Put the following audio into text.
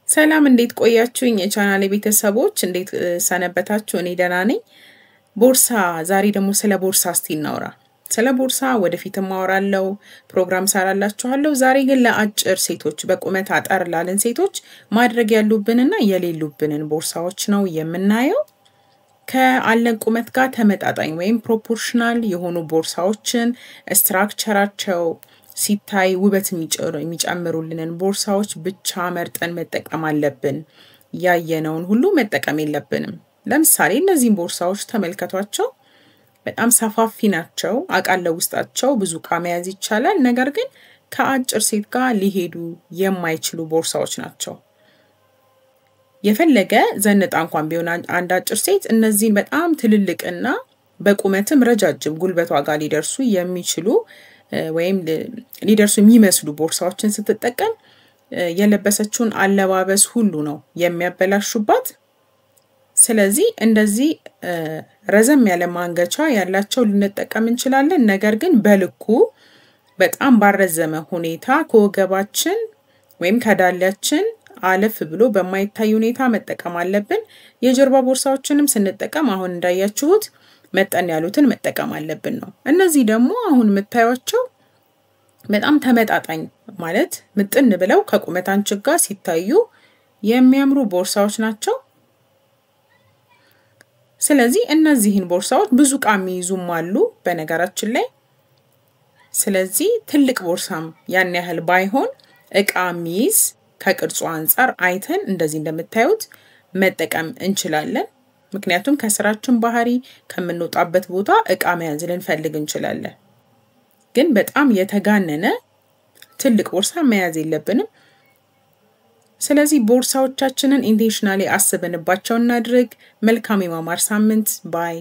ሰላም እንዴት ቆያችሁኝ የቻናሌ ቤተሰቦች እንዴት ሰነበታችሁ እኔ ደህና ነኝ ቦርሳ ዛሬ ደግሞ ስለ ቦርሳ እስቲ እናውራ ስለ ቦርሳ ወደፊትም አወራለሁ ፕሮግራም ሰራላችኋለሁ ዛሬ ግን ለአጭር ሴቶች በቁመት አጠር ላለን ሴቶች ማድረግ ያሉብንና የሌሉብንን ቦርሳዎች ነው የምናየው ከአለን ቁመት ጋር ተመጣጣኝ ወይም ፕሮፖርሽናል የሆኑ ቦርሳዎችን ስትራክቸራቸው ሲታይ ውበት የሚጨምሩልንን ቦርሳዎች ብቻ መርጠን መጠቀም አለብን ያየነውን ሁሉ መጠቀም የለብንም ለምሳሌ እነዚህን ቦርሳዎች ተመልከቷቸው በጣም ሰፋፊ ናቸው አቃለው ውስጣቸው ብዙ ዕቃ መያዝ ይቻላል ነገር ግን ከአጭር ሴት ጋር ሊሄዱ የማይችሉ ቦርሳዎች ናቸው የፈለገ ዘንጣ እንኳን ቢሆን አንድ አጭር ሴት እነዚህን በጣም ትልልቅና በቁመትም ረጃጅም ጉልበቷ ጋር ሊደርሱ የሚችሉ ወይም ሊደርሱ የሚመስሉ ቦርሳዎችን ስትጠቀም የለበሰችውን አለባበስ ሁሉ ነው የሚያበላሹባት ስለዚህ እንደዚህ ረዘም ያለ ማንገቻ ያላቸው ልንጠቀም እንችላለን ነገር ግን በልኩ በጣም ባረዘመ ሁኔታ ከወገባችን ወይም ከዳላችን አለፍ ብሎ በማይታይ ሁኔታ መጠቀም አለብን የጀርባ ቦርሳዎችንም ስንጠቀም አሁን እንዳያችሁት መጠን ያሉትን መጠቀም አለብን ነው እነዚህ ደግሞ አሁን መታያቸው በጣም ተመጣጣኝ ማለት ምጥን ብለው ከቁመታችን ጋር ሲታዩ የሚያምሩ ቦርሳዎች ናቸው ስለዚህ እነዚህን ቦርሳዎች ብዙ ዕቃ የሚይዙም አሉ በነገራችን ላይ ስለዚህ ትልቅ ቦርሳም ያን ያህል ባይሆን ዕቃ የሚይዝ ከቅርጹ አንፃር አይተን እንደዚህ እንደምታዩት መጠቀም እንችላለን ምክንያቱም ከስራችን ባህሪ ከምንወጣበት ቦታ ዕቃ መያዝ ልንፈልግ እንችላለን ግን በጣም የተጋነነ ትልቅ ቦርሳ መያዝ የለብንም ስለዚህ ቦርሳዎቻችንን ኢንቴንሽናሊ አስበንባቸው እናድርግ መልካም የማማር ሳምንት ባይ